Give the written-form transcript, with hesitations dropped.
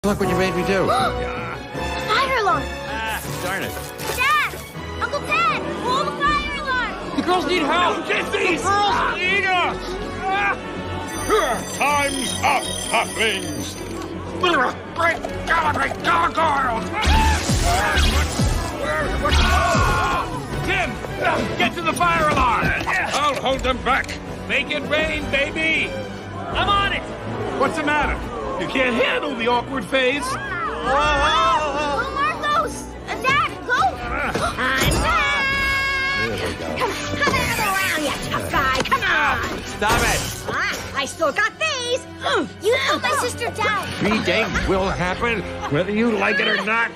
Look what you made me do. Fire alarm! Darn it. Dad! Uncle Ted! Pull the fire alarm! The girls need help. Get these! Girls need us. Time's up, Pufflings! Tim, get to the fire alarm! I'll hold them back. Make it rain, baby! I'm on it! What's the matter? You can't handle the awkward phase? Go, Marcos! Dad, go! I'm back! There we go. Come around, you tough guy! Come on! Stop it. I still got these! You killed my sister down! B-Day will happen, whether you like it or not.